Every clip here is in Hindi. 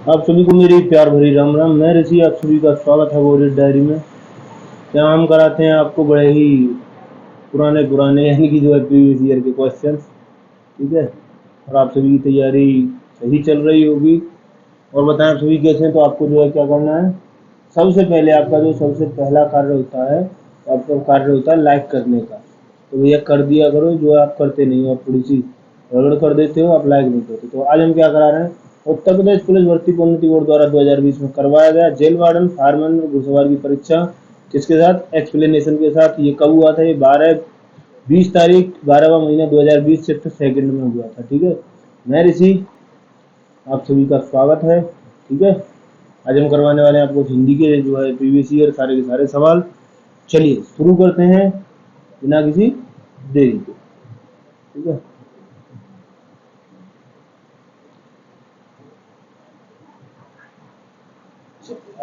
आप सभी को मेरी प्यार भरी राम राम। मैं ऋषि, आप सभी का स्वागत है वॉरियर डायरी में। जहाँ हम कराते हैं आपको बड़े ही पुराने पुराने यानी कि जो है प्रीवियस ईयर के क्वेश्चन, ठीक है। और आप सभी की तैयारी सही चल रही होगी। और बताएं आप सभी कैसे हैं। तो आपको जो है क्या करना है, सबसे पहले आपका जो सबसे पहला कार्य होता है, आपका कार्य होता है लाइक करने का। तो भैया कर दिया करो, जो आप करते नहीं हो, आप थोड़ी सी गड़बड़ कर देते हो, आप लाइक नहीं करते। तो आज हम क्या करा रहे हैं, उत्तर प्रदेश पुलिस भर्ती प्रोन्नति बोर्ड द्वारा 2020 में करवाया गया जेल वार्डन, फायरमैन और घुड़सवार की परीक्षा किसके साथ, एक्सप्लेनेशन के साथ। ये कब हुआ था, ये 20 तारीख 12वां महीना 2020 शिफ्ट सेकंड में हुआ था, ठीक है। मैं ऋषि, आप सभी का स्वागत है, ठीक है। आज हम करवाने वाले हैं आपको हिंदी के जो है प्रीवियस ईयर सारे के सारे सवाल। चलिए शुरू करते हैं बिना किसी देरी के, ठीक है।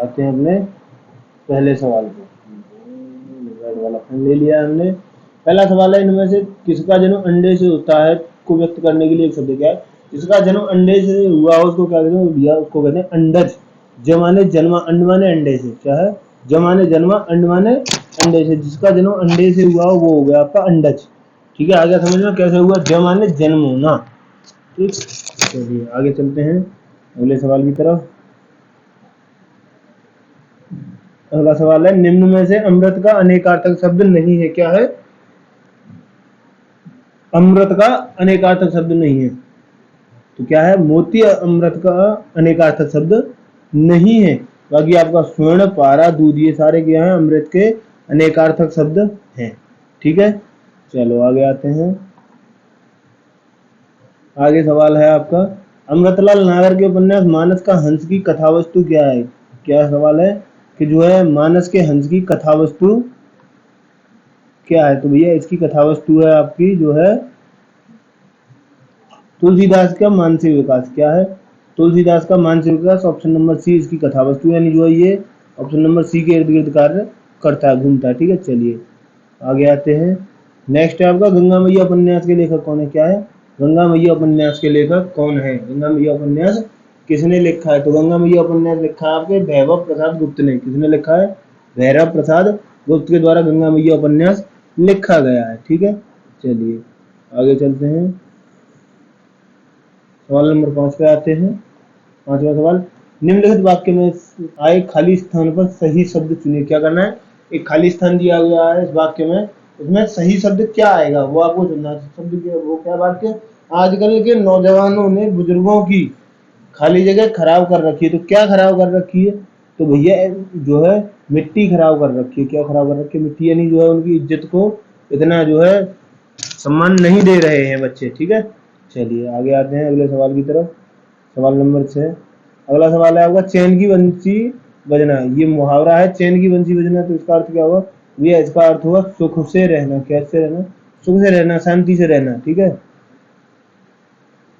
आते हैं अपने पहले सवाल पे। रेड वाला पेन ले लिया हमने। पहला सवाल है, इनमें से किसका जन्म अंडे से होता है को व्यक्त करने के लिए एक शब्द क्या है। जिसका जन्म अंडे से हुआ हो उसको क्या कहते हैं भैया, उसको कहते हैं अंडज। जमाने जन्मा, अंड माने अंडे से, क्या है, जमाने जन्मा, अंड माने अंडे से। जिसका जन्म अंडे से हुआ हो वो हो गया आपका अंडज, ठीक है। आगे समझ में कैसे हुआ, जमाने जन्म होना, ठीक। चलिए आगे चलते हैं अगले सवाल की तरफ। अगला सवाल है, निम्न में से अमृत का अनेकार्थक शब्द नहीं है, क्या है, अमृत का अनेकार्थक शब्द नहीं है। तो क्या है, मोती अमृत का अनेकार्थक शब्द नहीं है। बाकी आपका स्वर्ण, पारा, दूध, ये सारे क्या है, अमृत के अनेकार्थक शब्द हैं, ठीक है। चलो आगे आते हैं। आगे सवाल है आपका, अमृतलाल नागर के उपन्यास मानस का हंस की कथावस्तु क्या है। क्या सवाल है कि जो है मानस के हंस की कथावस्तु क्या है। तो भैया इसकी कथावस्तु है आपकी जो है तुलसीदास का मानसिक विकास, क्या है, तुलसीदास का मानसिक विकास। ऑप्शन नंबर सी इसकी कथावस्तु, यानी जो है ये ऑप्शन नंबर सी के इर्द गिर्द कार्य करता है, घूमता है, ठीक है। चलिए आगे आते हैं। नेक्स्ट है आपका, गंगा मैया उपन्यास के लेखक कौन है, क्या है, गंगा मैया उपन्यास के लेखक कौन है। गंगा मैया उपन्यास किसने लिखा है। तो गंगा मैया उपन्यास लिखा है आपके भैरव प्रसाद गुप्त ने। किसने लिखा है, भैरव प्रसाद गुप्त के द्वारा गंगा मैया उपन्यास लिखा गया है, ठीक है। चलिए आगे चलते हैं, सवाल नंबर 5 पे आते हैं। पांचवा सवाल, निम्नलिखित वाक्य में आए खाली स्थान पर सही शब्द चुनिए। क्या करना है, एक खाली स्थान दिया गया है इस वाक्य में, उसमें सही शब्द क्या आएगा वो आपको चुनना है। शब्द क्या, वो क्या वाक्य, आजकल के नौजवानों ने बुजुर्गों की खाली जगह खराब कर रखी है। तो क्या खराब कर रखी है, तो भैया जो है मिट्टी खराब कर रखी है। क्या खराब कर रखी है, मिट्टी, यानी जो है उनकी इज्जत को इतना जो है सम्मान नहीं दे रहे हैं बच्चे, ठीक है। चलिए आगे आते हैं अगले सवाल की तरफ। सवाल नंबर 6, अगला सवाल है आपका, चैन की बंसी बजना। ये मुहावरा है, चैन की बंसी बजना। तो इसका अर्थ क्या हुआ, ये इसका अर्थ हुआ सुख से रहना। कैसे रहना, सुख से रहना, शांति से रहना, ठीक है।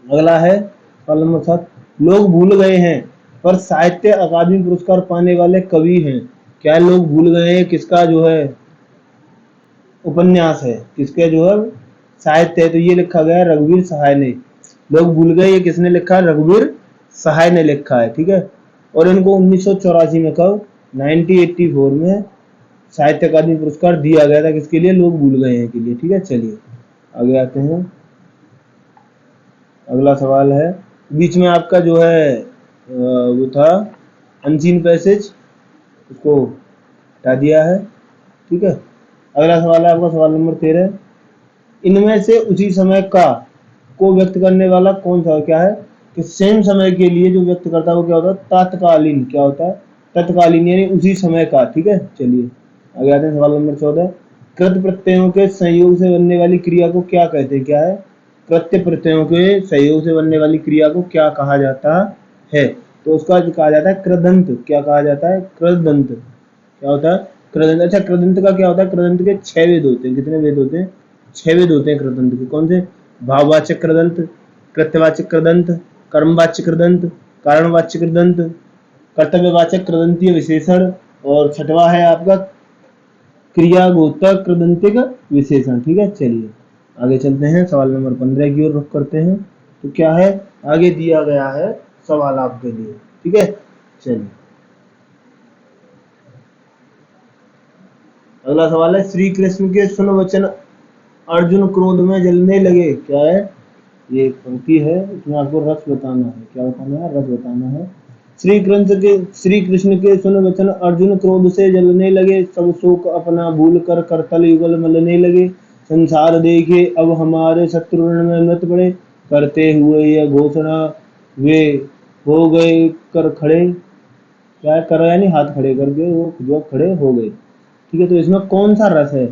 अगला है सवाल नंबर 7, लोग भूल गए हैं पर साहित्य अकादमी पुरस्कार पाने वाले कवि हैं। क्या लोग भूल गए हैं, किसका जो है उपन्यास है, किसके जो है साहित्य है। तो ये लिखा गया है रघुवीर सहाय ने। लोग भूल गए, ये किसने लिखा है, रघुवीर सहाय ने लिखा है, ठीक है। और इनको 1984 में कब, 1984 में साहित्य अकादमी पुरस्कार दिया गया था, किसके लिए, लोग भूल गए हैं के लिए, ठीक है। चलिए आगे आते हैं। अगला सवाल है, बीच में आपका जो है वो था अनसीन पैसेज, उसको हटा दिया है, ठीक है। अगला सवाल है आपका सवाल नंबर 13, इनमें से उसी समय का को व्यक्त करने वाला कौन सा, क्या है कि सेम समय के लिए जो व्यक्त करता है वो क्या होता है, तत्कालीन। क्या होता है, तत्कालीन, यानी उसी समय का, ठीक है। चलिए आगे आते हैं सवाल नंबर 14, कृत प्रत्ययों के संयोग से बनने वाली क्रिया को क्या कहते हैं। क्या है, कृत्य प्रत्ययों के सहयोग से बनने वाली क्रिया को क्या कहा जाता है। तो उसका कहा जाता है कृदंत। क्या कहा जाता है, कृदंत। क्या होता है, कृदंत। अच्छा, कृदंत का क्या होता है, कृदंत के 6 वेद होते हैं। कितने वेद होते हैं, 6 वेद होते हैं कृदंत के। कौन से, भाववाचक कृदंत, कृत्यवाचक कृदंत, कर्मवाचक कृदंत, कारणवाचक कृदंत, कर्तव्यवाचक कृदंतीय विशेषण, और छठवा है आपका क्रियागोचक कृदंतिक विशेषण, ठीक है। चलिए आगे चलते हैं, सवाल नंबर 15 की ओर रुख करते हैं। तो क्या है, आगे दिया गया है सवाल आपके लिए, ठीक है, चलिए अगला सवाल है, श्री कृष्ण के सुन वचन अर्जुन क्रोध में जलने लगे। क्या है, ये पंक्ति है, इसमें आपको रस बताना है। क्या बताना है, रस बताना है। श्री कृष्ण के सुन वचन अर्जुन क्रोध से जलने लगे, सब शोक अपना भूल कर करतल युगल मलने लगे। संसार देखे अब हमारे शत्रु रण में मत पड़े, करते हुए यह घोषणा वे हो गए कर खड़े। क्या करो, यानी हाथ खड़े करके वो जो खड़े हो गए। ठीक है, तो इसमें कौन सा रस है,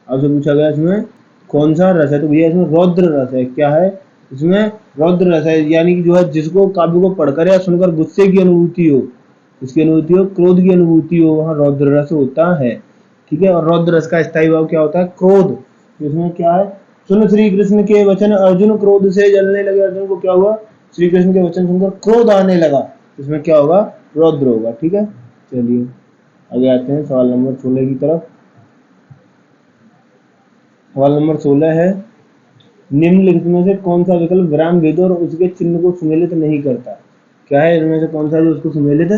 आपसे पूछा गया इसमें कौन सा रस है, तो भैया इसमें रौद्र रस है। क्या है, इसमें रौद्र रस है, यानी कि जो है जिसको काव्य को पढ़कर या सुनकर गुस्से की अनुभूति हो, इसकी अनुभूति हो, क्रोध की अनुभूति हो, वहां रौद्र रस होता है। ठीक है, और रौद्र रस का स्थायी भाव क्या होता है, क्रोध। इसमें क्या है, सुन श्री कृष्ण के वचन अर्जुन क्रोध से जलने लगे। अर्जुन को क्या हुआ, श्री कृष्ण के वचन सुनकर क्रोध आने लगा, इसमें क्या होगा, रौद्र होगा। ठीक है, चलिए आगे आते हैं सवाल नंबर 16 की तरफ। सवाल नंबर 16 है, निम्नलिखित में से कौन सा विकल्प विराम भेद और उसके चिन्ह को सुमेलित नहीं करता। क्या है, इनमें से कौन सा जो उसको सुमेलित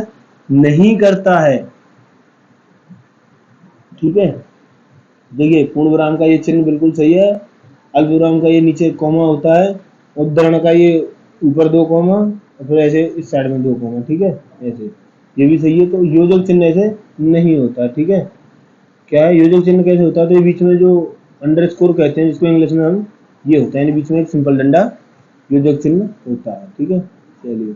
नहीं करता है। ठीक है, देखिए पूर्ण विराम का ये चिन्ह बिल्कुल सही है, अल्प विराम का ये नीचे कॉमा होता है, उद्धरण का ये ऊपर 2 कॉमा और फिर ऐसे इस साइड में 2 कॉमा। ठीक है, ऐसे ये भी सही है। तो योजक चिन्ह ऐसे नहीं होता। ठीक है, क्या है, योजक चिन्ह कैसे होता है, तो ये बीच में जो अंडरस्कोर कहते हैं जिसको इंग्लिश में हम, ये होता है, बीच में एक सिंपल डंडा योजक चिन्ह होता है। ठीक है, चलिए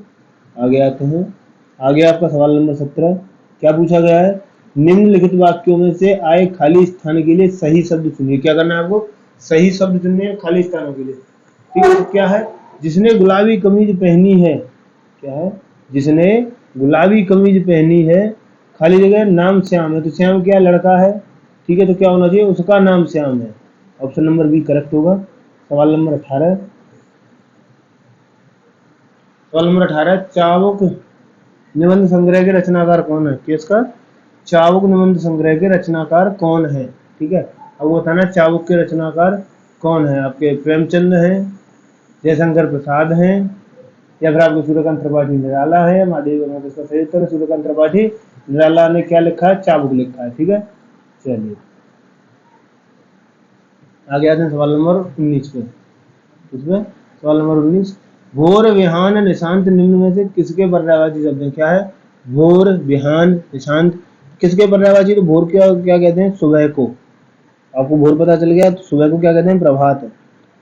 आगे आते हैं। आगे आपका सवाल नंबर 17, क्या पूछा गया है, निम्नलिखित वाक्यों में से आए खाली स्थान के लिए सही शब्द चुनिए। क्या करना है आपको, सही शब्द चुनने हैं खाली स्थानों के लिए। ठीक है, तो क्या है, जिसने गुलाबी कमीज पहनी है। क्या है, जिसने गुलाबी कमीज पहनी है, खाली जगह नाम श्याम है, तो श्याम क्या लड़का है। ठीक है, तो क्या होना चाहिए, उसका नाम श्याम है। ऑप्शन नंबर बी करेक्ट होगा। सवाल नंबर 18, सवाल नंबर 18, चावुक निबंध संग्रह के रचनाकार कौन है। किसका, चावुक निबंध संग्रह के रचनाकार कौन है। ठीक है, अब वो बताना चावुक के रचनाकार कौन है। आपके प्रेमचंद हैं, जयशंकर प्रसाद हैं, या फिर आपको सूर्यकांत त्रिपाठी निराला है। महादेव वर्मा इसका सही उत्तर है, सूर्यकांत त्रिपाठी निराला ने क्या लिखा है, चाबुक लिखा है। ठीक है, चलिए आगे आते हैं सवाल नंबर 19 पे। इसमें सवाल नंबर 19, भोर विहान निशांत निम्न में से किसके पर्यायवाची शब्द है। क्या है, भोर विहान निशांत किसके पर्यायवाची, तो भोर क्या क्या कहते हैं, सुबह को। आपको भोर पता चल गया, तो सुबह को क्या कहते हैं, प्रभात,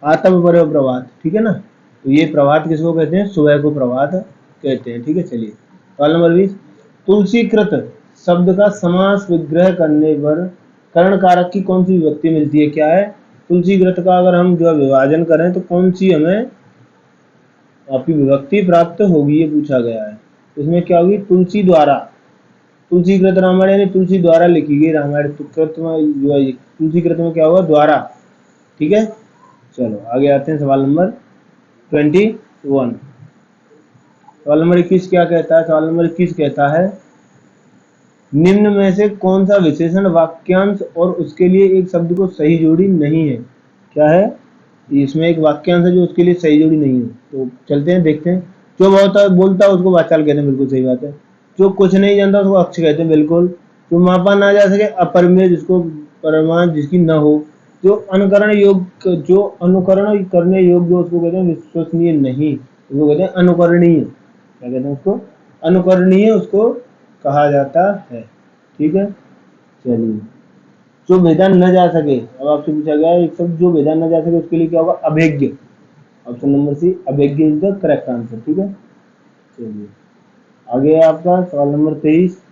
आतप पर प्रभात। ठीक है ना, तो ये प्रभात किसको कहते हैं, सुबह को प्रभात कहते हैं। ठीक है, चलिए सवाल नंबर 20, तुलसीकृत शब्द का समास विग्रह करने पर कर्ण कारक की कौन सी विभक्ति मिलती है। क्या है, तुलसीकृत का अगर हम जो विभाजन करें तो कौन सी हमें आपकी विभक्ति प्राप्त होगी, ये पूछा गया है। इसमें क्या होगी, तुलसी द्वारा, तुलसीकृत रामायण यानी तुलसी द्वारा लिखी गई रामायण, कृत में जो है तुलसीकृत में क्या होगा, द्वारा। ठीक है, चलो आगे आते हैं सवाल नंबर 21। सवाल नंबर 21 क्या कहता है, सवाल नंबर 21 कहता है, निम्न में से कौन सा विशेषण वाक्यांश और उसके लिए एक शब्द को सही जोड़ी नहीं है। क्या है, इसमें एक वाक्यांश है जो उसके लिए सही जोड़ी नहीं है। तो चलते हैं देखते हैं। जो बोलता है उसको वाचाल कहते हैं, बिल्कुल सही बात है। जो कुछ नहीं जानता उसको अक्ष कहते हैं, बिल्कुल। जो मापा ना जा सके अपरिमेय, जिसको परिमाण जिसकी न हो। जो अनुकरण योग्य, जो अनुकरण करने योग्य उसको कहते हैं विश्वसनीय नहीं, उसको कहते हैं अनुकरणीय। क्या कहते हैं उसको, अनुकरणीय उसको कहा जाता है। ठीक है, चलिए जो भेदा न जा सके, अब आपसे पूछा गया है एक शब्द जो भेदा न जा सके, उसके लिए क्या होगा, अभेद्य। ऑप्शन नंबर सी अभेद्य इज द करेक्ट आंसर। ठीक है, चलिए आगे है आपका सवाल नंबर 23,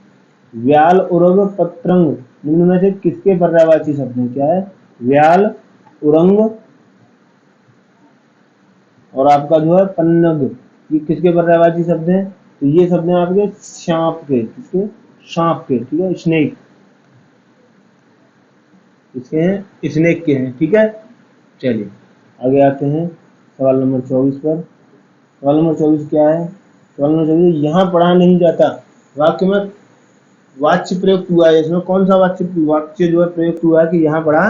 व्याल उरग पत्रंग निम्न में से किसके पर्यायवाची शब्द है। क्या है, व्याल उरंग और आपका जो है पन्नग, ये किसके पर्यायवाची शब्द हैं, तो ये शब्द हैं आपके सांप के, किसके, सांप के। ठीक है, स्नेक, इसके हैं, स्नेक के हैं। ठीक है, चलिए आगे आते हैं सवाल नंबर 24 पर। सवाल नंबर 24 क्या है, सवाल नंबर 24, यहाँ पढ़ा नहीं जाता वाक्य में वाच्य प्रयुक्त हुआ है। इसमें कौन सा वाक्य जो है प्रयुक्त हुआ है कि यहाँ पढ़ा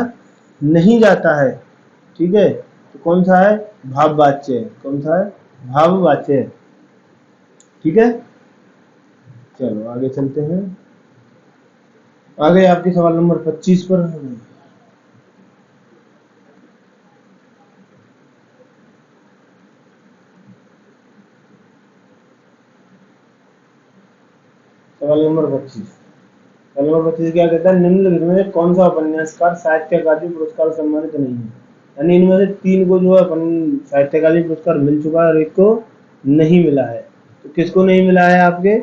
नहीं जाता है। ठीक है, तो कौन सा है, भाव वाच्य है। कौन सा है, भाव वाच्य है। ठीक है, चलो आगे चलते हैं। आगे आपके सवाल नंबर 25 पर। सवाल नंबर 25। सवाल नंबर 25 क्या कहता है, निम्नलिखित में से कौन सा उपन्यासकार साहित्य अकादमी पुरस्कार सम्मानित नहीं है। यानी इनमें से 3 को जो है साहित्य अकादमी पुरस्कार मिल चुका है और 1 को नहीं मिला है। तो किसको नहीं मिला है आपके,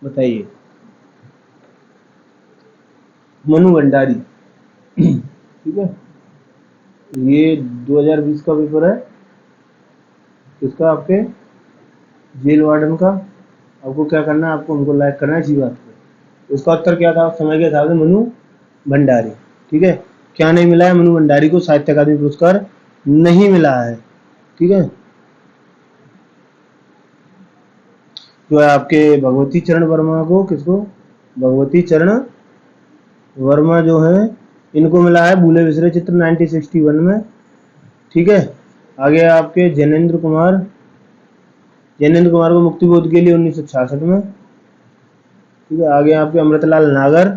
बताइए। मनु भंडारी। ठीक है, ये 2020 का पेपर है। किसका, आपके जेल वार्डन का। आपको क्या करना है, आपको उनको लाइक करना है इसी बात को। उसका उत्तर क्या था समय के हिसाब से, मनु भंडारी। ठीक है, क्या नहीं मिला है, मनु भंडारी को साहित्य अकादमी पुरस्कार नहीं मिला है। ठीक है, जो है आपके भगवती चरण वर्मा को, किसको, भगवती चरण वर्मा जो है, इनको मिला है भूले बिसरे चित्र 1961 में। ठीक है, आगे आपके जैनेन्द्र कुमार को मुक्तिबोध के लिए 1966 में। ठीक है, आगे आपके अमृतलाल नागर,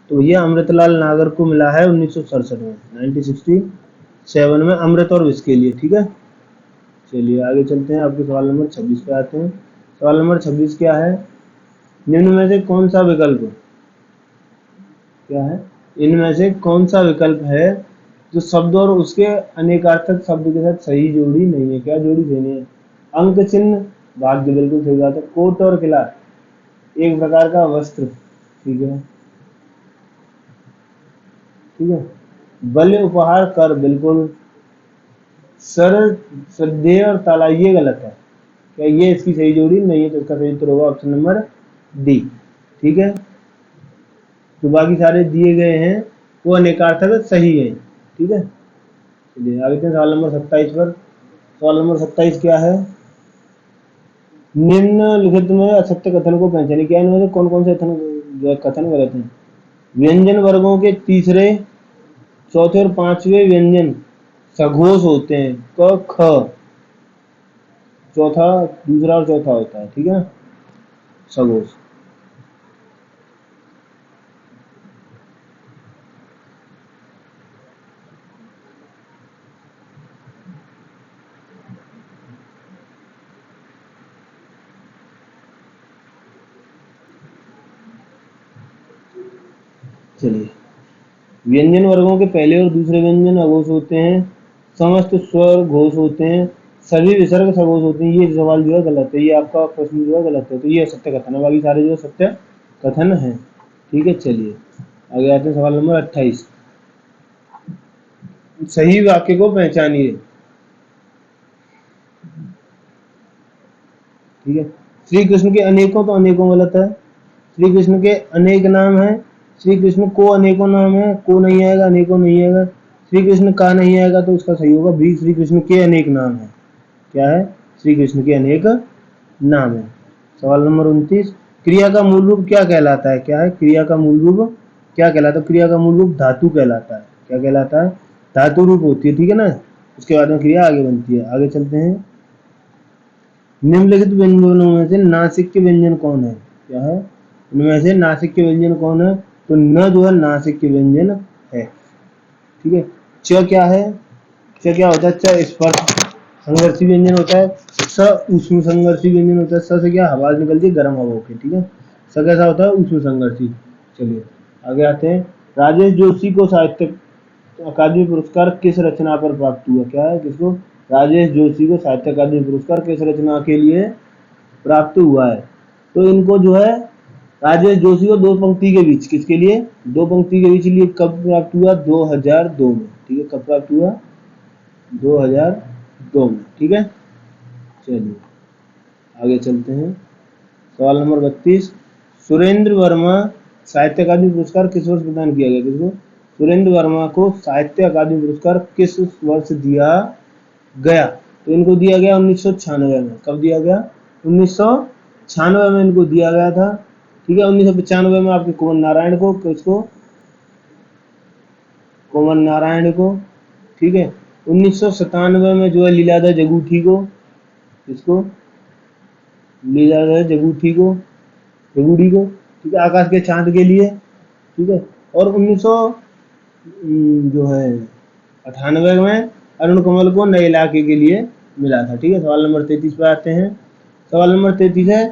तो ये अमृतलाल नागर को मिला है 1967 में, 1967 में, अमृत और विष के लिए। ठीक है, चलिए आगे चलते हैं, आपके सवाल नंबर 26 पे आते हैं। सवाल नंबर 26 क्या है, निम्न में से कौन सा विकल्प, क्या है, इनमें से कौन सा विकल्प है जो शब्द और उसके अनेकार्थक शब्द के साथ सही जोड़ी नहीं है। क्या जोड़ी सही नहीं है, अंक चिन्ह, भाग्य, बिल्कुल सही बात है। कोट और किला, एक प्रकार का वस्त्र। ठीक है, ठीक है, बल उपहार कर, बिल्कुल। सर, श्रद्धेय और ताला, ये गलत है। क्या ये इसकी सही जोड़ी नहीं है, तो इसका सही उत्तर होगा ऑप्शन नंबर डी। ठीक है, जो बाकी सारे दिए गए हैं वो अनेकार्थक सही है। ठीक है, चलिए आगे चलते हैं सवाल नंबर 27 पर। सवाल नंबर 27 क्या है, निम्नलिखित में असत्य कथन को पहचानिए। क्या इनमें से कौन कौन से कथन गलत हैं। व्यंजन वर्गों के तीसरे, चौथे और पांचवें व्यंजन सघोष होते हैं। क ख, चौथा, दूसरा और चौथा होता है। ठीक है, सघोष। चलिए, व्यंजन वर्गों के पहले और दूसरे व्यंजन अघोष होते हैं, समस्त स्वर घोष होते हैं, सभी विसर्ग सघोष होते हैं। ये सवाल जो है गलत है, ये आपका प्रश्न जो है गलत है, तो ये सत्य कथन है, बाकी सारे जो सत्य कथन है। ठीक है, चलिए आगे आते हैं, सवाल नंबर 28। सही वाक्य को पहचानिए। ठीक है, श्री कृष्ण के अनेकों, तो अनेकों गलत है। श्री कृष्ण के अनेक नाम है, श्री कृष्ण को अनेकों नाम है, को नहीं आएगा, अनेकों नहीं आएगा। श्री कृष्ण का नहीं आएगा, तो उसका सही होगा बी, श्री कृष्ण के अनेक नाम है। क्या है, श्री कृष्ण के अनेक नाम है। सवाल नंबर 29, क्रिया का मूल रूप क्या कहलाता है। क्या है, क्रिया का मूल रूप क्या कहलाता है। क्रिया का मूल रूप धातु कहलाता है। क्या कहलाता है, धातु रूप होती है। ठीक है ना, उसके बाद में क्रिया आगे बनती है। आगे चलते हैं, निम्नलिखित व्यंजनों में से नासिक के व्यंजन कौन है। क्या है, इनमें से नासिक के व्यंजन कौन है, तो न जो है नासिक के व्यंजन है। ठीक है, च क्या है, च क्या होता है, च स्पर्श संघर्षी व्यंजन होता है। स ऊष्म संघर्षी व्यंजन होता है। स से क्या, आवाज निकलती है गर्म हवा के। ठीक है, स कैसा होता है, ऊष्म संघर्षी। चलिए आगे आते हैं, राजेश जोशी को साहित्य अकादमी पुरस्कार किस रचना पर प्राप्त हुआ। क्या है, किसको, राजेश जोशी को साहित्य अकादमी पुरस्कार किस रचना के लिए प्राप्त हुआ है। तो इनको जो है, राजेश जोशी को दो पंक्ति के बीच, किसके लिए, दो पंक्ति के बीच लिए कब प्राप्त हुआ, 2002 में। ठीक है, कब प्राप्त हुआ, 2002 में। ठीक है, चलिए आगे चलते हैं, सवाल नंबर 32, सुरेंद्र वर्मा साहित्य अकादमी पुरस्कार किस वर्ष प्रदान किया गया। किसको, सुरेंद्र वर्मा को साहित्य अकादमी पुरस्कार किस वर्ष दिया गया। तो इनको दिया गया 1996 में। कब दिया गया, 1996 में इनको दिया गया था। ठीक है, 1995 में आपके कुंवर नारायण को, किसको, कुंवर नारायण को। ठीक है, 1997 में जो है लीलाधर जगूठी को, किसको, ले जाया गया जगूठी को, जगूड़ी को, ठीक है, आकाश के चांद के लिए, ठीक है। और 1900 जो है 98 में अरुण कमल को नए इलाके के लिए मिला था, ठीक है। सवाल नंबर 33 पे आते हैं। सवाल नंबर 33 है,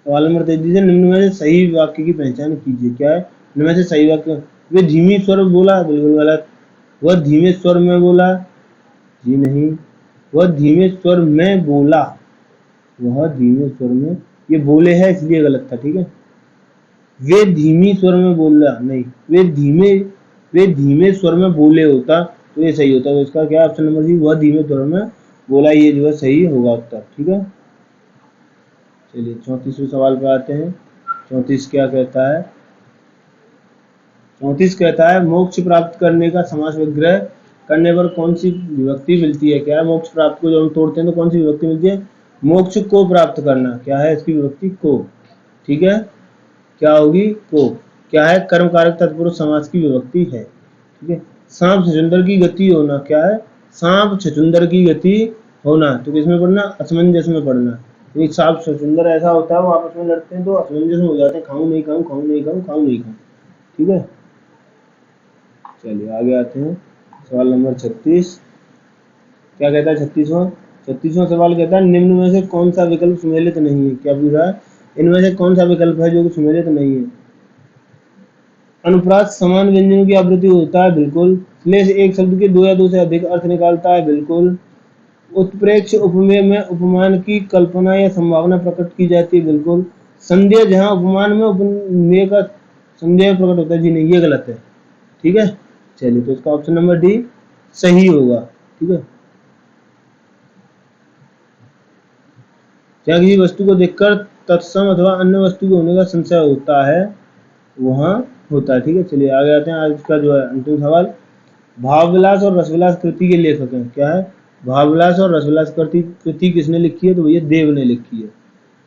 सवाल नंबर 33 है, निम्न में से सही वाक्य की पहचान कीजिए। क्या है निम्न में से सही वाक्य? वे धीमी स्वर बोला, बिल्कुल गलत। वह धीमे स्वर में बोला, जी नहीं। वह धीमे स्वर में बोला, वह धीमे स्वर में, ये बोले है इसलिए गलत था, ठीक है। वे धीमी स्वर में बोला नहीं, वे धीमे स्वर में बोले होता तो ये सही होता। तो इसका क्या ऑप्शन नंबर सी, वह धीमे स्वर में बोला, ये जो है सही होगा उत्तर, ठीक है। चलिए 34वें सवाल पे आते हैं। 34 क्या कहता है? 34 कहता है, मोक्ष प्राप्त करने का समास विग्रह करने पर कौन सी विभक्ति मिलती है? क्या है? मोक्ष प्राप्त को जब हम तोड़ते हैं तो कौन सी विभक्ति मिलती है? मोक्ष को प्राप्त करना, क्या है इसकी विभक्ति? को, ठीक है। क्या होगी? को। क्या है? कर्म कारक तत्पुरुष समास की विभक्ति है, ठीक है। सांप छछूंदर की गति होना, क्या है? सांप छछूंदर की गति होना, तो किसमें पढ़ना? असमंजस में पढ़ना। एक सांप छछूंदर ऐसा होता है, वो आपस में लड़ते हैं तो असमंजस में हो जाते हैं, खाऊं नहीं खाऊं, खाऊं नहीं खाऊं, खाऊं नहीं खाऊं, ठीक है। चलिए आगे आते हैं। सवाल नंबर 36 क्या कहता है? 36वां सवाल कहता है, निम्न में से कौन सा विकल्प सुमेलित नहीं है? क्या पूछ रहा है? इनमें से कौन सा विकल्प है जो कि सुमेलित नहीं है? अनुप्रास समान व्यंजनों की आवृत्ति होता है, बिल्कुल। श्लेष एक शब्द के दो या दो से अधिक अर्थ निकालता है, बिल्कुल। उत्प्रेक्ष उपमेय में उपमान की कल्पना या संभावना प्रकट की जाती है, बिल्कुल। संदेह जहां उपमान में उपमेय का संदेह प्रकट होता है, जी नहीं, ये गलत है, ठीक है। चलिए तो इसका ऑप्शन नंबर डी सही होगा, ठीक है। जहाँ किसी वस्तु को देखकर तत्सम अथवा अन्य वस्तु के होने का संशय होता है, वहां होता है, ठीक है। चलिए आगे आते हैं। आज का जो है अंतिम सवाल, भावविलास और रसविलास कृति के लेखक हैं, क्या है? भावविलास और रसविलास कृति किसने लिखी है? तो भैया देव ने लिखी है।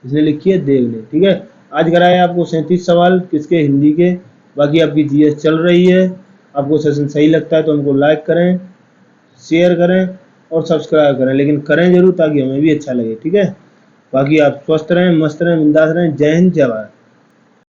किसने लिखी है? देव ने, ठीक है। आज कराए आपको 37 सवाल, किसके? हिंदी के। बाकी आपकी जीएस चल रही है। आपको सेशन सही लगता है तो हमको लाइक करें, शेयर करें और सब्सक्राइब करें, लेकिन करें जरूर ताकि हमें भी अच्छा लगे, ठीक है। बाकी आप स्वस्थ रहें, मस्त रहें, बिंदास रहें। जय हिंद, जय भारत।